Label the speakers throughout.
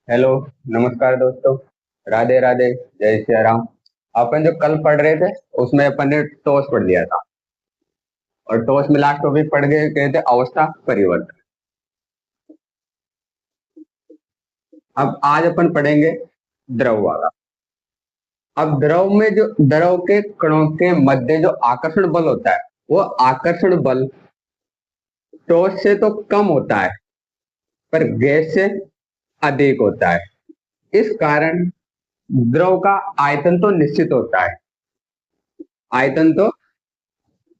Speaker 1: Hello. नमस्कार दोस्तों। राधे राधे। जय श्री राम। अपन जो कल पढ़ रहे थे उसमें अपन ने टॉस पढ़ लिया था। और टॉस में लास्ट टॉपिक पढ़ गए थे अवस्था परिवर्तन। अब आज अपन पढ़ेंगे द्रव वाला। अब द्रव में जो द्रव के कणों के मध्य जो आकर्षण बल होता है वो आकर्षण बल टॉस से तो कम होता है पर गैस से अधिक होता है। इस कारण द्रव का आयतन तो निश्चित होता है। आयतन तो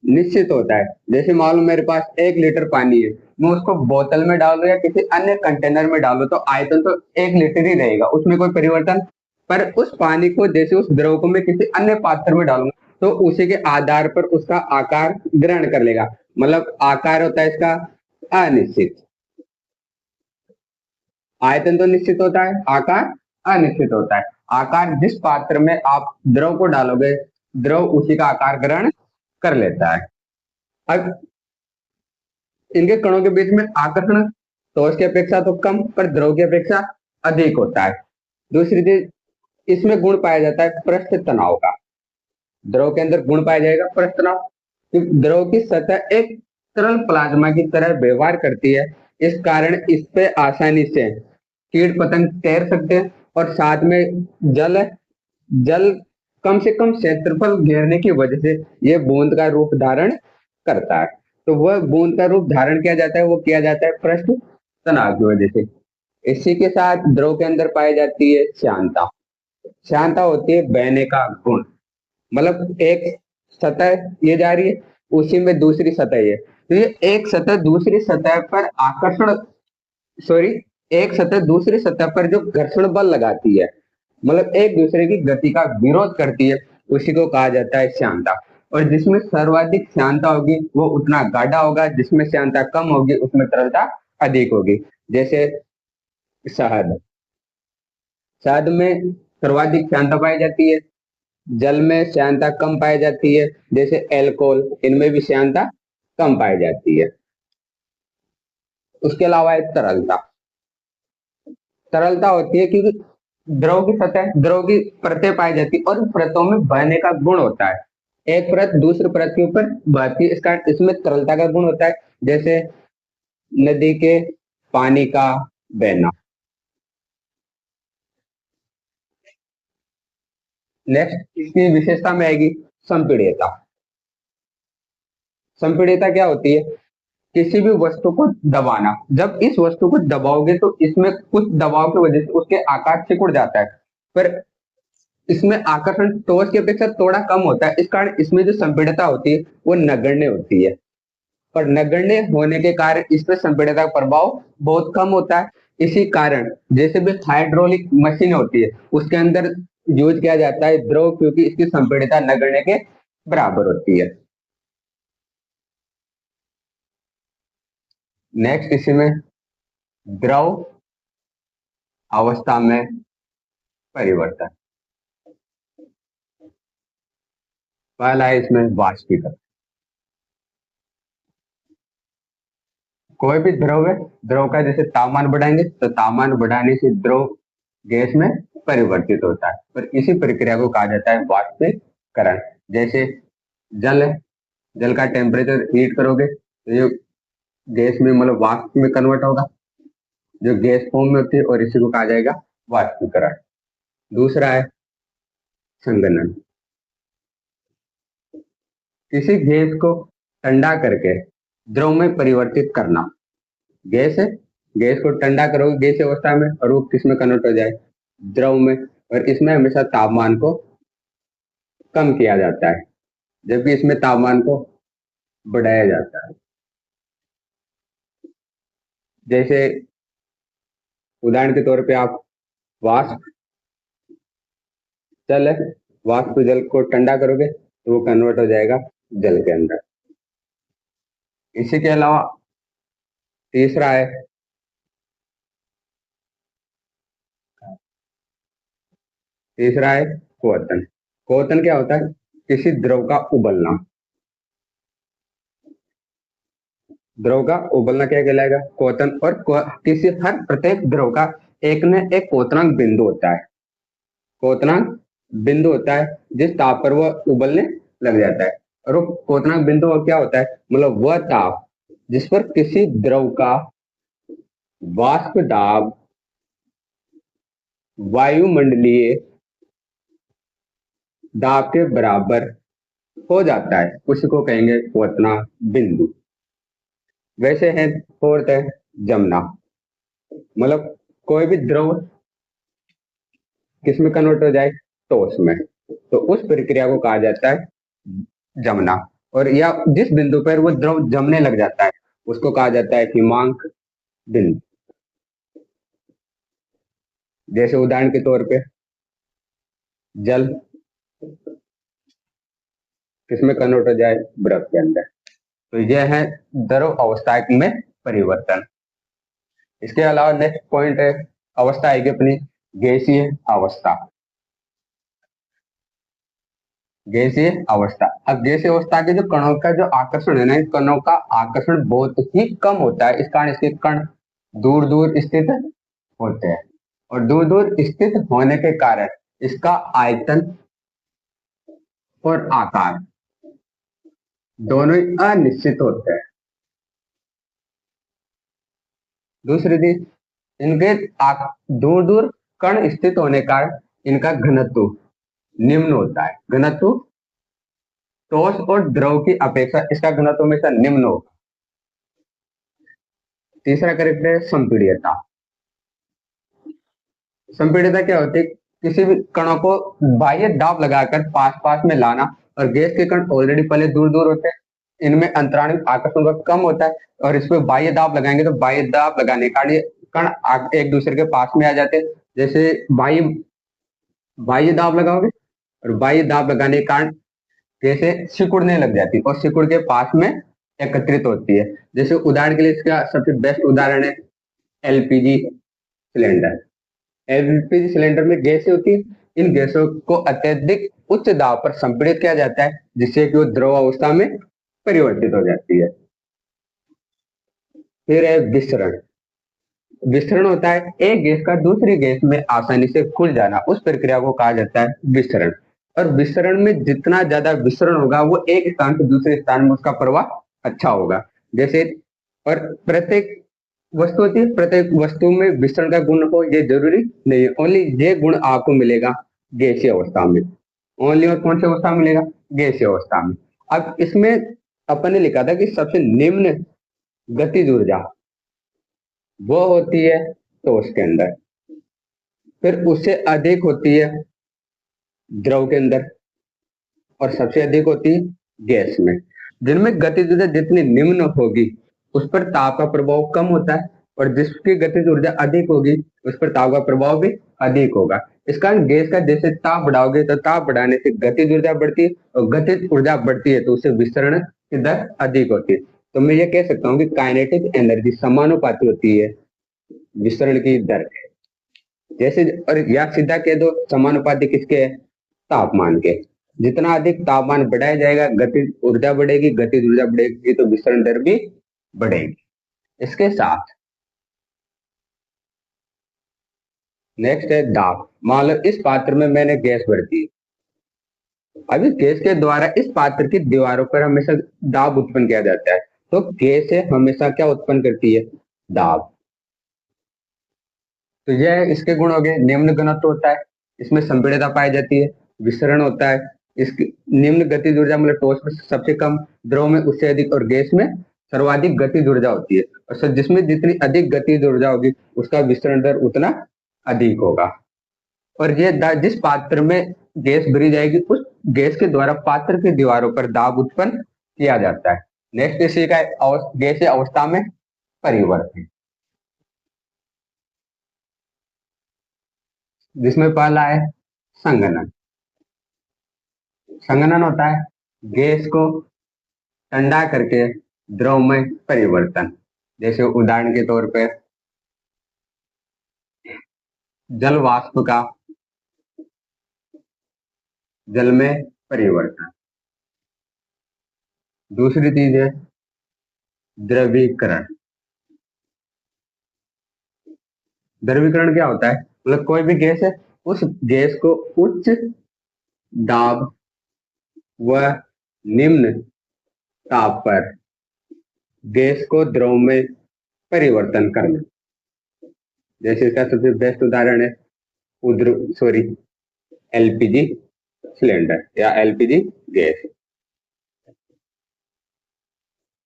Speaker 1: निश्चित होता है। जैसे मान लो मेरे पास 1 लीटर पानी है, मैं उसको बोतल में डालूं या किसी अन्य कंटेनर में डालूं तो आयतन तो 1 लीटर ही रहेगा, उसमें कोई परिवर्तन। पर उस पानी को जैसे उस द्रव को मैं किसी अन्य पात्र में डालूंगा तो उसी के आधार पर उसका आकार ग्रहण कर लेगा। मतलब आकार होता है इसका अनिश्चित। आयतन तो निश्चित होता है, आकार अनिश्चित होता है। आकार जिस पात्र में आप द्रव को डालोगे द्रव उसी का आकार ग्रहण कर लेता है। अब इनके कणों के बीच में आकर्षण ठोस की अपेक्षा तो कम पर द्रव की अपेक्षा अधिक होता है। दूसरी चीज, इसमें गुण पाया जाता है पृष्ठ तनाव का। द्रव के अंदर गुण पाया जाएगा पृष्ठ तनाव, क्योंकि द्रव की सतह एक तरल प्लाज्मा की तरह व्यवहार करती है। इस कारण इस पे आसानी से कीट पतंग तैर सकते हैं और साथ में जल जल कम से कम क्षेत्रफल घेरने की वजह से यह बूंद का रूप धारण करता है। तो वह बूंद का रूप धारण किया जाता है, वो किया जाता है पृष्ठ तनाव की वजह से। इसी के साथ द्रव के अंदर पाई जाती है श्यानता। श्यानता होती है बहने का गुण। मतलब एक सतह ये जा रही है, उसी में दूसरी सतह है तो ये एक सतह दूसरी सतह पर आकर्षण, सॉरी, एक सतह दूसरी सतह पर जो घर्षण बल लगाती है, मतलब एक दूसरे की गति का विरोध करती है, उसी को कहा जाता है श्यानता। और जिसमें सर्वाधिक श्यानता होगी वो उतना गाढ़ा होगा, जिसमें श्यानता कम होगी उसमें तरलता अधिक होगी। जैसे शहद। शहद में सर्वाधिक श्यानता पाई जाती है, जल में श्यानता कम पाई जाती है। जैसे एल्कोहल, इनमें भी श्यानता कम पाई जाती है। उसके अलावा है तरलता। तरलता होती है क्योंकि द्रव की परतें पाई जाती है और परतों में बहने का गुण होता है। एक परत दूसरी परत के ऊपर बहती है, इस कारण इसमें तरलता का गुण होता है। जैसे नदी के पानी का बहना। नेक्स्ट इसकी विशेषता में आएगी संपीड़ितता। संपीड़ितता क्या होती है? किसी भी वस्तु को दबाना। जब इस वस्तु को दबाओगे तो इसमें कुछ दबाव की वजह से उसके आकार सिकुड़ जाता है, पर इसमें आकर्षण टॉर्च की अपेक्षा थोड़ा कम होता है। इस कारण इसमें जो संपीड़ितता होती है वो नगण्य होती है। और नगण्य होने के कारण इस पर संपीड़ितता का प्रभाव बहुत कम होता है। इसी कारण जैसे भी हाइड्रोलिक मशीन होती है उसके अंदर यूज किया जाता है द्रव, क्योंकि इसकी संपीड़ितता नगण्य के बराबर होती है। नेक्स्ट इसी में द्रव अवस्था में परिवर्तन। पहला है इसमें वाष्पीकरण। कोई भी द्रव है, द्रव का जैसे तापमान बढ़ाएंगे तो तापमान बढ़ाने से द्रव गैस में परिवर्तित होता है, पर इसी प्रक्रिया को कहा जाता है वाष्पीकरण। जैसे जल है, जल का टेम्परेचर हीट करोगे तो ये गैस में मतलब वाष्प में कन्वर्ट होगा, जो गैस फॉर्म में होती है, और इसी को कहा जाएगा वाष्पीकरण। दूसरा है संघनन। किसी गैस को ठंडा करके द्रव में परिवर्तित करना। गैस है, गैस को ठंडा करोगे गैस अवस्था में और वो किस में कन्वर्ट हो जाए? द्रव में। और इसमें हमेशा तापमान को कम किया जाता है, जबकि इसमें तापमान को बढ़ाया जाता है। जैसे उदाहरण के तौर पे आप वाष्प जल है, वाष्प जल को ठंडा करोगे तो वो कन्वर्ट हो जाएगा जल के अंदर। इसी के अलावा तीसरा है क्वथन। क्वथन क्या होता है? किसी द्रव का उबलना। द्रव का उबलना क्या कहलाएगा? क्वथन। और किसी हर प्रत्येक द्रव का एक ने एक क्वथनांक बिंदु होता है, क्वथनांक बिंदु होता है जिस ताप पर वह उबलने लग जाता है। और वो क्वथनांक बिंदु क्या होता है, मतलब वह ताप जिस पर किसी द्रव का वाष्प दाब वायुमंडलीय दाब के बराबर हो जाता है, उसी को कहेंगे क्वथनांक बिंदु। वैसे है फोर्थ है जमना, मतलब कोई भी द्रव किस में कन्वर्ट हो जाए, ठोस में, तो उस प्रक्रिया को कहा जाता है जमना। और या जिस बिंदु पर वो द्रव जमने लग जाता है उसको कहा जाता है हिमांक बिंदु। जैसे उदाहरण के तौर पे जल किसमें कन्वर्ट हो जाए, बर्फ के अंदर। तो यह है द्रव अवस्था में परिवर्तन। इसके अलावा नेक्स्ट पॉइंट है अवस्था आएगी अपनी गैसीय अवस्था। गैसीय अवस्था, अब गैसीय अवस्था के जो कणों का जो आकर्षण है ना, इन कणों का आकर्षण बहुत ही कम होता है। इस कारण इसके कण दूर दूर स्थित होते हैं, और दूर दूर स्थित होने के कारण इसका आयतन और आकार दोनों ही अनिश्चित होते हैं। दूसरी चीज, इनके दूर दूर कण स्थित होने का इनका घनत्व निम्न होता है। घनत्व ठोस और द्रव की अपेक्षा इसका घनत्व हमेशा निम्न होगा। तीसरा करेक्टर है संपीड्यता। संपीड्यता क्या होती है, किसी भी कणों को बाह्य दाब लगाकर पास पास में लाना, और गैस के कण ऑलरेडी पहले दूर दूर होते हैं, इनमें अंतराणिक आकर्षण का कम होता है, और इस पे बाह्य दाब लगाएंगे तो बाह्य दाब लगाने के कारण ये कण एक दूसरे के पास में आ जाते हैं। जैसे बाह्य बाह्य दाब लगाओगे, और बाह्य दाब लगाने के कारण जैसे सिकुड़ने लग जाती है और सिकुड़ के पास में एकत्रित होती है। जैसे उदाहरण के लिए इसका सबसे बेस्ट उदाहरण है एलपीजी सिलेंडर। एलपीजी सिलेंडर में गैसें होती है, इन गैसों को अत्यधिक उच्च दाब पर संपीड़ित किया जाता है, जिससे कि वो द्रव अवस्था में परिवर्तित हो जाती है। फिर है विसरण। विसरण होता है एक गैस का दूसरी गैस में आसानी से खुल जाना, उस प्रक्रिया को कहा जाता है विसरण। और विसरण में जितना ज्यादा विसरण होगा वो एक स्थान से दूसरे स्थान में उसका प्रवाह अच्छा होगा। जैसे, और प्रत्येक वस्तु होती है, प्रत्येक वस्तु में विसरण का गुण हो ये जरूरी नहीं है, ओनली ये गुण आपको मिलेगा गैसीय अवस्था में। ओनली और कौन सी अवस्था में मिलेगा, गैसीय अवस्था में। अब इसमें अपन ने लिखा था कि सबसे निम्न गतिज ऊर्जा वो होती है ठोस के अंदर, फिर उससे अधिक होती है द्रव के अंदर, और सबसे अधिक होती है गैस में। जिनमें गतिज ऊर्जा जितनी निम्न होगी उस पर ताप का प्रभाव कम होता है, और जिसकी गतिज ऊर्जा अधिक होगी उस पर ताप का प्रभाव भी अधिक होगा। इस कारण गैस का जैसे ताप बढ़ाओगे तो ताप बढ़ाने से गतिज ऊर्जा बढ़ती है, और गतिज ऊर्जा बढ़ती है तो उससे विसरण की दर अधिक होती है। तो मैं ये कह सकता हूँ कि काइनेटिक एनर्जी समानुपाती होती है विसरण की दर के। जैसे, और या सीधा कह दो समानुपाती किसके है, तापमान के। जितना अधिक तापमान बढ़ाया जाएगा गतिज ऊर्जा बढ़ेगी, गतिज ऊर्जा बढ़ेगी तो विसरण दर भी बढ़ेगी। इसके साथ नेक्स्ट है दाब। मान लो इस पात्र में मैंने गैस भर दी, अभी गैस के द्वारा इस पात्र की दीवारों पर हमेशा दाब उत्पन्न किया जाता है, तो गैस हमेशा क्या उत्पन्न करती है, दाब। तो यह इसके गुण हो गए, निम्न घनत्व होता है, इसमें संपीड़ितता पाई जाती है, विसरण होता है, इसकी निम्न गतिज ऊर्जा मतलब ठोस में सबसे कम, द्रव में उससे अधिक, और गैस में सर्वाधिक गतिज ऊर्जा होती है। और सर जिसमें जितनी अधिक गतिज ऊर्जा होगी उसका विसरण दर उतना अधिक होगा। और ये जिस पात्र में गैस भरी जाएगी उस गैस के द्वारा पात्र की दीवारों पर दाब उत्पन्न किया जाता है। नेक्स्ट इसी का गैसीय अवस्था में परिवर्तन, जिसमें पहला है संघनन। संघनन होता है गैस को ठंडा करके द्रव में परिवर्तन। जैसे उदाहरण के तौर पे जल वाष्प का जल में परिवर्तन। दूसरी चीज है द्रवीकरण। द्रवीकरण क्या होता है, मतलब कोई भी गैस है, उस गैस को उच्च दाब व निम्न ताप पर गैस को द्रव में परिवर्तन करना। जैसे इसका सबसे बेस्ट उदाहरण है एलपीजी सिलेंडर या एलपीजी गैस।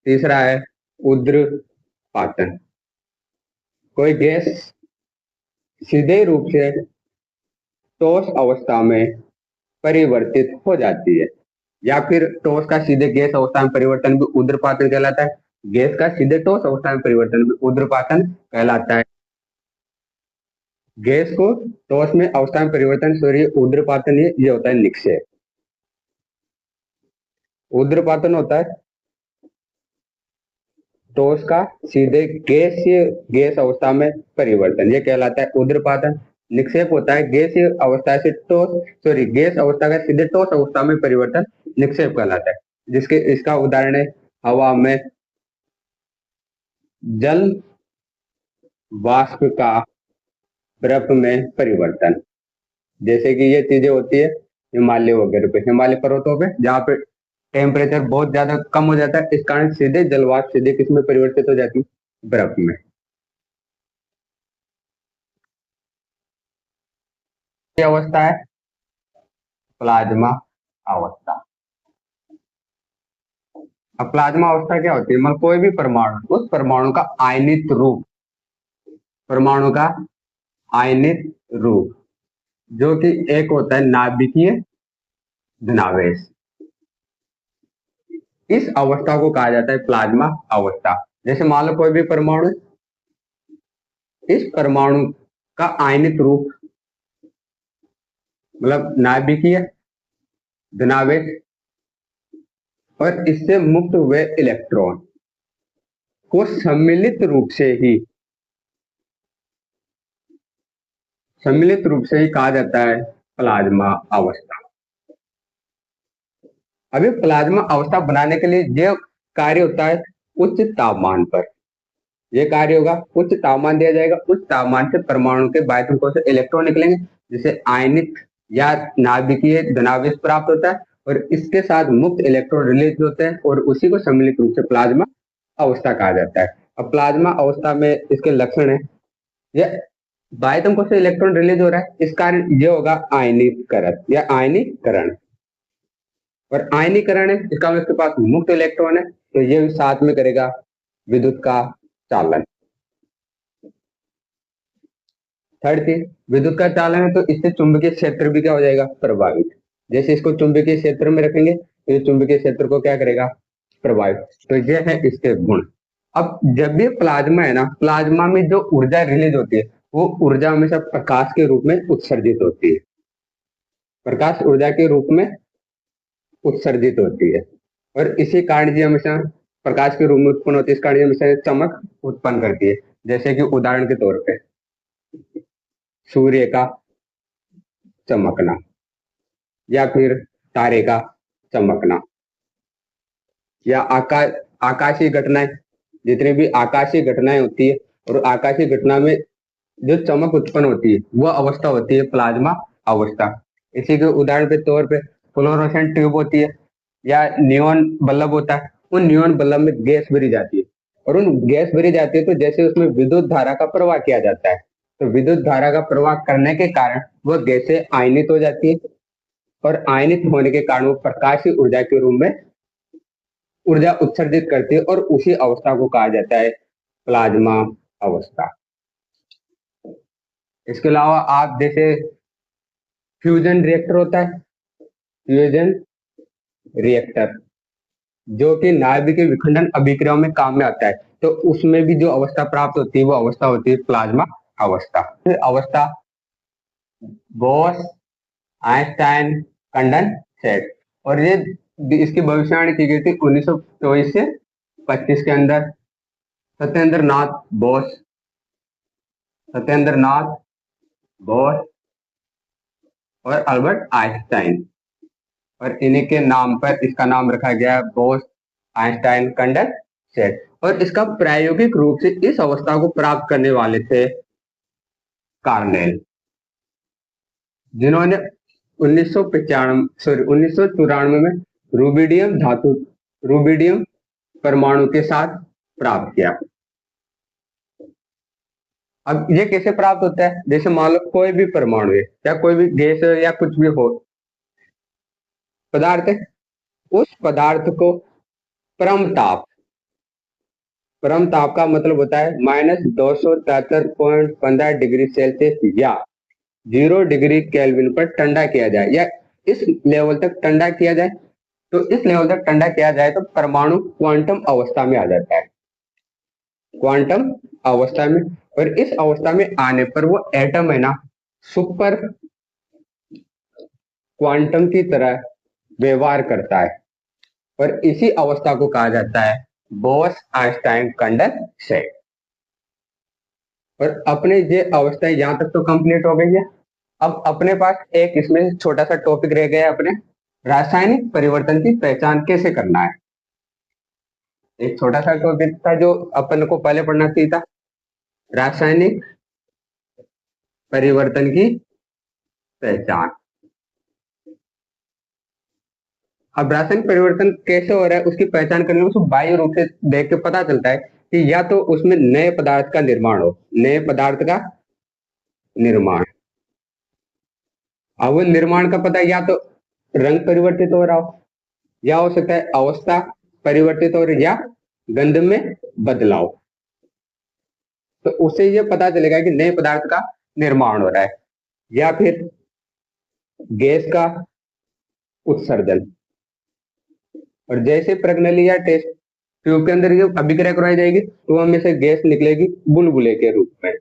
Speaker 1: तीसरा है उद्रपातन। कोई गैस सीधे रूप से ठोस अवस्था में परिवर्तित हो जाती है, या फिर ठोस का सीधे गैस अवस्था में परिवर्तन भी उद्रपातन कहलाता है। गैस का सीधे ठोस अवस्था में परिवर्तन भी उद्रपातन कहलाता है। गैस को ठोस में अवस्था में परिवर्तन उद्रपातन ये होता है निक्षेप। उद्रपातन होता है ठोस का सीधे गैस अवस्था में परिवर्तन, ये कहलाता है उद्रपातन। निक्षेप होता है गैस अवस्था का सीधे ठोस अवस्था में परिवर्तन, निक्षेप कहलाता है। जिसके इसका उदाहरण है हवा में जल वाष्प का बर्फ में परिवर्तन। जैसे कि ये चीजें होती है हिमालय वगैरह पे, हिमालय पर्वतों पे, जहाँ पे टेम्परेचर बहुत ज्यादा कम हो जाता है, इस कारण सीधे जलवाष्प सीधे किसमें परिवर्तित हो जाती है, बर्फ में। ये अवस्था है प्लाज्मा अवस्था। अब प्लाज्मा अवस्था क्या होती है, मतलब कोई भी परमाणु, उस परमाणु का आयनित रूप, परमाणु का आयनित रूप, जो कि एक होता है नाभिकीय धनावेश, इस अवस्था को कहा जाता है प्लाज्मा अवस्था। जैसे मान लो कोई भी परमाणु, इस परमाणु का आयनित रूप मतलब नाभिकीय धनावेश और इससे मुक्त हुए इलेक्ट्रॉन को सम्मिलित रूप से ही कहा जाता है प्लाज्मा अवस्था। अभी प्लाज्मा अवस्था बनाने के लिए जो कार्य होता है उच्च तापमान पर, यह कार्य होगा, उच्च तापमान दिया जाएगा, उच्च तापमान से परमाणु के बाह्य से इलेक्ट्रॉन निकलेंगे, जिसे आयनिक या नाभिकीय धनावेश प्राप्त होता है, और इसके साथ मुक्त इलेक्ट्रॉन रिलीज होते हैं, और उसी को सम्मिलित रूप से प्लाज्मा अवस्था कहा जाता है। अब प्लाज्मा अवस्था में इसके लक्षण है, यह बाह्य से इलेक्ट्रॉन रिलीज हो रहा है, इस कारण यह होगा आयनीकरण या आयनीकरण। और आयनीकरण है, इसका मतलब इसके पास मुक्त इलेक्ट्रॉन है, तो ये भी साथ में करेगा विद्युत का चालन। थर्ड चीज, विद्युत का चालन है तो इससे चुंबकीय क्षेत्र भी क्या हो जाएगा, प्रभावित। जैसे इसको चुंबकीय क्षेत्र में रखेंगे तो ये चुंबकीय क्षेत्र को क्या करेगा, प्रभावित। तो ये है इसके गुण। अब जब भी प्लाज्मा है ना, प्लाज्मा में जो ऊर्जा रिलीज होती है वो ऊर्जा हमेशा प्रकाश के रूप में उत्सर्जित होती है, प्रकाश ऊर्जा के रूप में उत्सर्जित होती है, और इसी कारण ये हमेशा प्रकाश के रूप में उत्पन्न होती है, इस कारण ये हमेशा चमक उत्पन्न करती है। जैसे कि उदाहरण के तौर पे सूर्य का चमकना या फिर तारे का चमकना, या आकाशीय घटनाएं, जितनी भी आकाशीय घटनाएं होती है, और आकाशीय घटना में जो चमक उत्पन्न होती है वह अवस्था होती है प्लाज्मा अवस्था। इसी के उदाहरण के तौर पे फ्लोरोसेंट ट्यूब होती है या नियॉन बल्ब होता है, उन नियॉन बल्ब में गैस भरी जाती है, और उन गैस भरी जाती है तो जैसे उसमें विद्युत धारा का प्रवाह किया जाता है, तो विद्युत धारा का प्रवाह करने के कारण वह गैसें आयनित हो जाती है, और आयनित होने के कारण वो प्रकाशीय ऊर्जा के रूप में ऊर्जा उत्सर्जित करती है, और उसी अवस्था को कहा जाता है प्लाज्मा अवस्था। इसके अलावा आप जैसे फ्यूजन रिएक्टर होता है, फ्यूजन रिएक्टर जो कि नाभिक के विखंडन अभिक्रियाओं में काम में आता है, तो उसमें भी जो अवस्था प्राप्त होती है वो अवस्था होती है प्लाज्मा अवस्था। अवस्था बोस आइंस्टाइन कंडेंसेट, और ये इसकी भविष्यवाणी की गई थी 1924 से 25 के अंदर। सत्येंद्र नाथ बोस और अल्बर्ट आइंस्टाइन, और इन्हीं के नाम पर इसका नाम रखा गया बोस आइंस्टाइन कंडेंसेट। और इसका प्रायोगिक रूप से इस अवस्था को प्राप्त करने वाले थे कार्नेल, जिन्होंने 1994 में रूबिडियम परमाणु के साथ प्राप्त किया। अब ये कैसे प्राप्त होता है? जैसे मान लो कोई भी परमाणु है या कोई भी गैस या कुछ भी हो पदार्थ है, उस पदार्थ को परम ताप का मतलब होता है -273.15 डिग्री सेल्सियस या 0 डिग्री केल्विन पर ठंडा किया जाए, या इस लेवल तक ठंडा किया जाए। तो इस लेवल तक ठंडा किया जाए तो परमाणु क्वांटम अवस्था में आ जाता है, क्वांटम अवस्था में। और इस अवस्था में आने पर वो एटम है ना, सुपर क्वांटम की तरह व्यवहार करता है, और इसी अवस्था को कहा जाता है बोस-आइंस्टाइन कंडेंसेट। और अपने ये अवस्था यहां तक तो कंप्लीट हो गई है। अब अपने पास एक इसमें छोटा सा टॉपिक रह गया है, अपने रासायनिक परिवर्तन की पहचान कैसे करना है। एक छोटा सा टॉपिक था जो अपन को पहले पढ़ना चाहिए था, रासायनिक परिवर्तन की पहचान। अब रासायनिक परिवर्तन कैसे हो रहा है उसकी पहचान करने में उसको बाह्य रूप से देख के पता चलता है कि या तो उसमें नए पदार्थ का निर्माण हो, नए पदार्थ का निर्माण। अब वो निर्माण का पता या तो रंग परिवर्तित हो रहा हो, या हो सकता है अवस्था परिवर्तित हो रही, या गंध में बदलाव। तो उससे ये पता चलेगा कि नए पदार्थ का निर्माण हो रहा है, या फिर गैस का उत्सर्जन। और जैसे प्रज्ञाली या टेस्ट ट्यूब के अंदर ये अभिक्रिया करवाई जाएगी तो हमें से गैस निकलेगी बुलबुले के रूप में।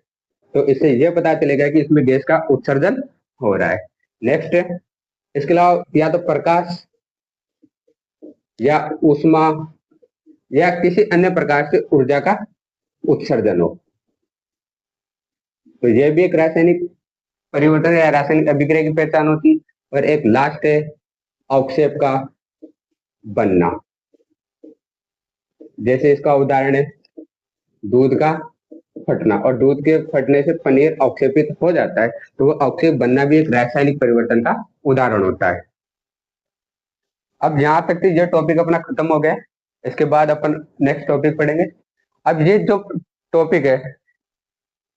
Speaker 1: तो इससे यह पता चलेगा कि इसमें गैस का उत्सर्जन हो रहा है। नेक्स्ट है, इसके अलावा या तो प्रकाश या ऊष्मा या किसी अन्य प्रकार से ऊर्जा का उत्सर्जन हो, तो यह भी एक रासायनिक परिवर्तन या रासायनिक अभिक्रिया की पहचान होती। और एक लास्ट है अवक्षेप का बनना। जैसे इसका उदाहरण है दूध का फटना, और दूध के फटने से पनीर अवक्षेपित हो जाता है, तो वो अवक्षेप बनना भी एक रासायनिक परिवर्तन का उदाहरण होता है। अब यहाँ तक यह टॉपिक अपना खत्म हो गया। इसके बाद अपन नेक्स्ट टॉपिक पढ़ेंगे। अब ये जो टॉपिक है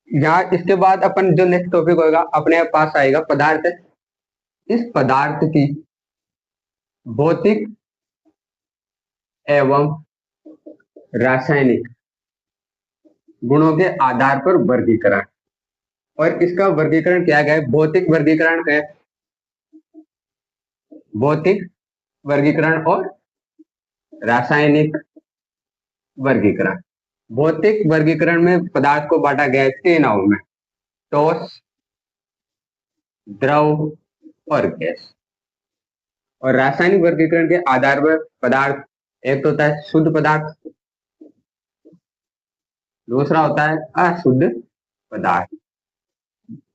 Speaker 1: यहाँ, इसके बाद अपन जो नेक्स्ट टॉपिक होगा अपने पास आएगा पदार्थ। इस पदार्थ की भौतिक एवं रासायनिक गुणों के आधार पर वर्गीकरण। और इसका वर्गीकरण किया गया है, भौतिक वर्गीकरण है, भौतिक वर्गीकरण और रासायनिक वर्गीकरण। भौतिक वर्गीकरण में पदार्थ को बांटा गया है 3 अणुओं में, ठोस, द्रव और गैस। और रासायनिक वर्गीकरण के आधार पर पदार्थ एक तो होता है शुद्ध पदार्थ, दूसरा होता है अशुद्ध पदार्थ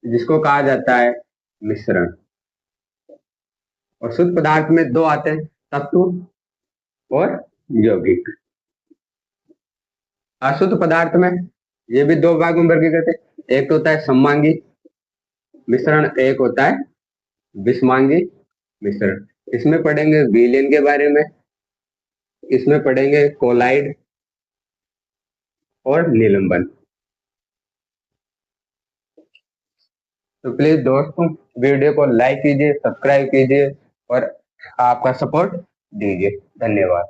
Speaker 1: जिसको कहा जाता है मिश्रण। और शुद्ध पदार्थ में 2 आते हैं, तत्व और यौगिक। अशुद्ध पदार्थ में ये भी 2 भागों में वर्गीकृत है, एक तो होता है सममांगी मिश्रण, एक होता है विषमांगी मिश्रण। इसमें पढ़ेंगे विलयन के बारे में, इसमें पढ़ेंगे कोलाइड और निलंबन। तो प्लीज दोस्तों वीडियो को लाइक कीजिए, सब्सक्राइब कीजिए और आपका सपोर्ट दीजिए। धन्यवाद।